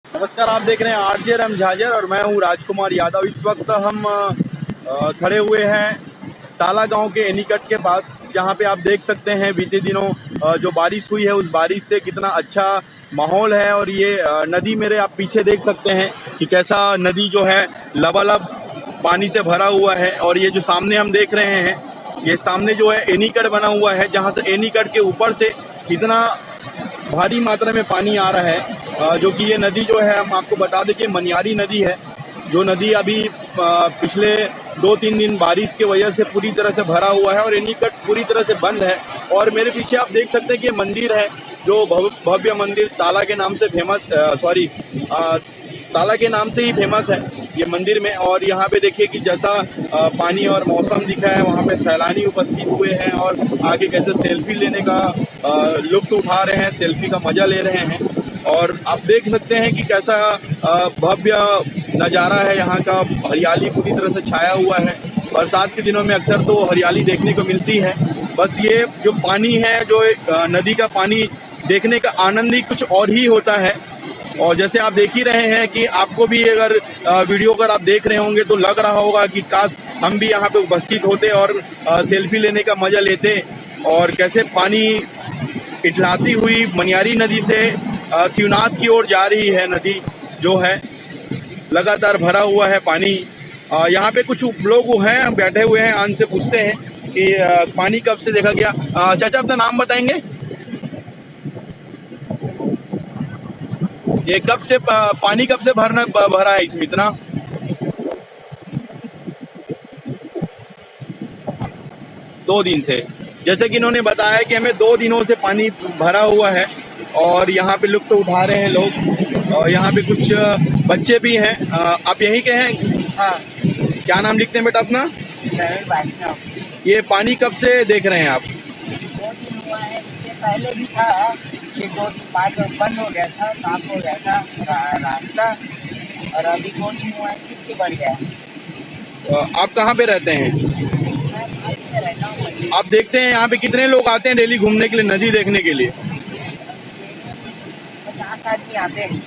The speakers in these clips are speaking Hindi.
नमस्कार, आप देख रहे हैं आरजे रम झाजर और मैं हूं राजकुमार यादव। इस वक्त हम खड़े हुए हैं ताला गांव के एनीकट के पास, जहां पे आप देख सकते हैं बीते दिनों जो बारिश हुई है उस बारिश से कितना अच्छा माहौल है। और ये नदी मेरे आप पीछे देख सकते हैं कि कैसा नदी जो है लबालब पानी से भरा हुआ है। और ये जो सामने हम देख रहे हैं, ये सामने जो है एनीकट बना हुआ है, जहाँ से एनीकट के ऊपर से इतना भारी मात्रा में पानी आ रहा है। जो कि ये नदी जो है, हम आपको बता दें कि मनियारी नदी है, जो नदी अभी पिछले 2-3 दिन बारिश की वजह से पूरी तरह से भरा हुआ है और एनीकट पूरी तरह से बंद है। और मेरे पीछे आप देख सकते हैं कि मंदिर है, जो भव्य मंदिर ताला के नाम से फेमस, ताला के नाम से ही फेमस है ये मंदिर में। और यहाँ पे देखिए कि जैसा पानी और मौसम दिखा है, वहाँ पे सैलानी उपस्थित हुए हैं और आगे कैसे सेल्फी लेने का लुत्फ उठा रहे हैं, सेल्फी का मजा ले रहे हैं। और आप देख सकते हैं कि कैसा भव्य नज़ारा है यहाँ का। हरियाली पूरी तरह से छाया हुआ है। बरसात के दिनों में अक्सर तो हरियाली देखने को मिलती है। बस ये जो पानी है, जो नदी का पानी देखने का आनंद ही कुछ और ही होता है। और जैसे आप देख ही रहे हैं कि आपको भी अगर वीडियो अगर आप देख रहे होंगे तो लग रहा होगा कि काश हम भी यहाँ पे उपस्थित होते और सेल्फी लेने का मजा लेते। और कैसे पानी इठलाती हुई मनियारी नदी से शिवनाथ की ओर जा रही है नदी, जो है लगातार भरा हुआ है पानी। यहाँ पे कुछ लोग हैं बैठे हुए हैं, आन से पूछते हैं कि पानी कब से देखा गया। चाचा, अपना नाम बताएंगे? ये कब से पानी कब से भरा है इसमें इतना? 2 दिन से। जैसे कि इन्होंने बताया कि हमें 2 दिनों से पानी भरा हुआ है और यहाँ पे लुत्फ उठा रहे हैं लोग। और यहाँ पे कुछ बच्चे भी हैं। आप यहीं के हैं? हाँ। क्या नाम लिखते हैं बेटा अपना? ये पानी कब से देख रहे हैं आप? 2 दिन हुआ है, इससे पहले भी था। ये 2 दिन बाद बंद हो गया था, साफ हो गया था रास्ता। और अभी 2 दिन हुआ है, फिर से बढ़ गया। आप कहाँ पे रहते हैं? मैं भाई में रहता हूँ। आप देखते हैं यहाँ पे कितने लोग आते हैं डेली घूमने के लिए, नदी देखने के लिए? 50 आदमी आते हैं।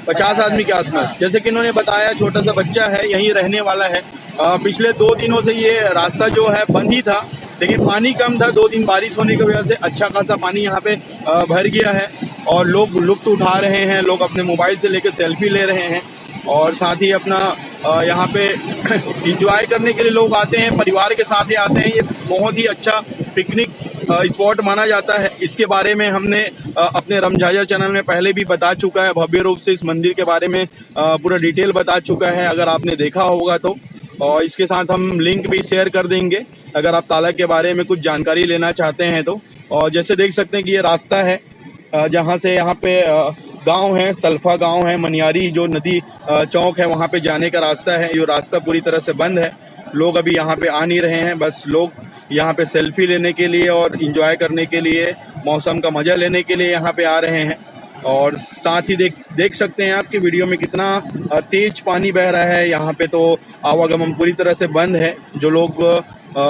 50 आदमी के आसपास। जैसे कि इन्होंने बताया, छोटा सा बच्चा है, यहीं रहने वाला है। पिछले 2 दिनों से ये रास्ता जो है बंद ही था, लेकिन पानी कम था। 2 दिन बारिश होने की वजह से अच्छा खासा पानी यहाँ पे भर गया है और लोग लुत्फ उठा रहे हैं। लोग अपने मोबाइल से लेकर सेल्फी ले रहे हैं और साथ ही अपना यहाँ पे इंजॉय करने के लिए लोग आते हैं, परिवार के साथ ही आते हैं। ये बहुत ही अच्छा पिकनिक स्पॉट माना जाता है। इसके बारे में हमने अपने रम झाजर चैनल में पहले भी बता चुका है, भव्य रूप से इस मंदिर के बारे में पूरा डिटेल बता चुका है, अगर आपने देखा होगा तो। और इसके साथ हम लिंक भी शेयर कर देंगे अगर आप ताला के बारे में कुछ जानकारी लेना चाहते हैं तो। और जैसे देख सकते हैं कि ये रास्ता है जहाँ से यहाँ पे गांव है, सल्फा गांव है, मनियारी जो नदी चौक है वहाँ पे जाने का रास्ता है। ये रास्ता पूरी तरह से बंद है, लोग अभी यहाँ पे आ नहीं रहे हैं। बस लोग यहाँ पे सेल्फी लेने के लिए और एंजॉय करने के लिए, मौसम का मज़ा लेने के लिए यहाँ पे आ रहे हैं। और साथ ही देख सकते हैं आपकी वीडियो में कितना तेज पानी बह रहा है। यहाँ पे तो आवागमन पूरी तरह से बंद है। जो लोग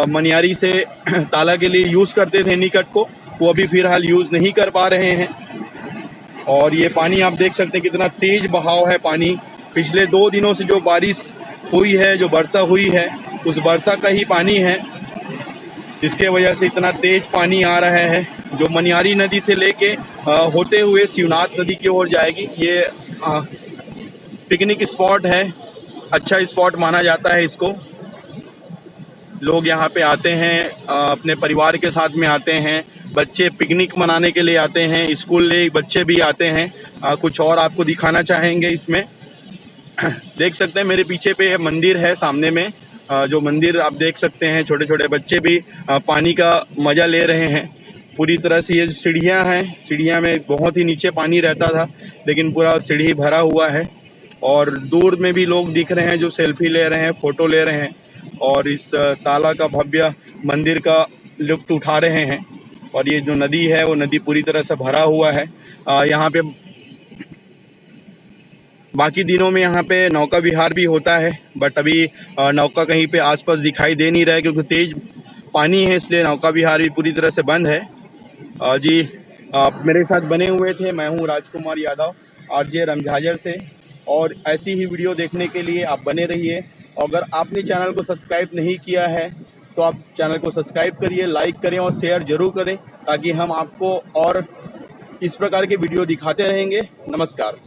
मनियारी से ताला के लिए यूज़ करते थे एनीकट को, वो अभी फिलहाल यूज़ नहीं कर पा रहे हैं। और ये पानी आप देख सकते हैं कितना तेज बहाव है पानी। पिछले 2 दिनों से जो बारिश हुई है, जो वर्षा हुई है, उस वर्षा का ही पानी है, इसके वजह से इतना तेज पानी आ रहा है, जो मनियारी नदी से लेके होते हुए शिवनाथ नदी की ओर जाएगी। ये पिकनिक स्पॉट है, अच्छा स्पॉट माना जाता है इसको। लोग यहाँ पे आते हैं, अपने परिवार के साथ में आते हैं, बच्चे पिकनिक मनाने के लिए आते हैं, स्कूल ले बच्चे भी आते हैं। कुछ और आपको दिखाना चाहेंगे इसमें। देख सकते हैं मेरे पीछे पे मंदिर है सामने में, जो मंदिर आप देख सकते हैं। छोटे छोटे बच्चे भी पानी का मज़ा ले रहे हैं पूरी तरह से। ये सीढ़ियाँ हैं, सीढ़ियाँ में बहुत ही नीचे पानी रहता था, लेकिन पूरा सीढ़ी भरा हुआ है। और दूर में भी लोग दिख रहे हैं जो सेल्फी ले रहे हैं, फ़ोटो ले रहे हैं और इस ताला का भव्य मंदिर का लुत्फ उठा रहे हैं। और ये जो नदी है वो नदी पूरी तरह से भरा हुआ है। यहाँ पे बाकी दिनों में यहाँ पे नौका विहार भी होता है, बट अभी नौका कहीं पे आसपास दिखाई दे नहीं रहा है क्योंकि तेज पानी है, इसलिए नौका विहार भी पूरी तरह से बंद है। जी, आप मेरे साथ बने हुए थे। मैं हूँ राजकुमार यादव। आरजे रमझाजर से। और ऐसी ही वीडियो देखने के लिए आप बने रहिए। अगर आपने चैनल को सब्सक्राइब नहीं किया है तो आप चैनल को सब्सक्राइब करिए, लाइक करें और शेयर जरूर करें, ताकि हम आपको और इस प्रकार के वीडियो दिखाते रहेंगे। नमस्कार।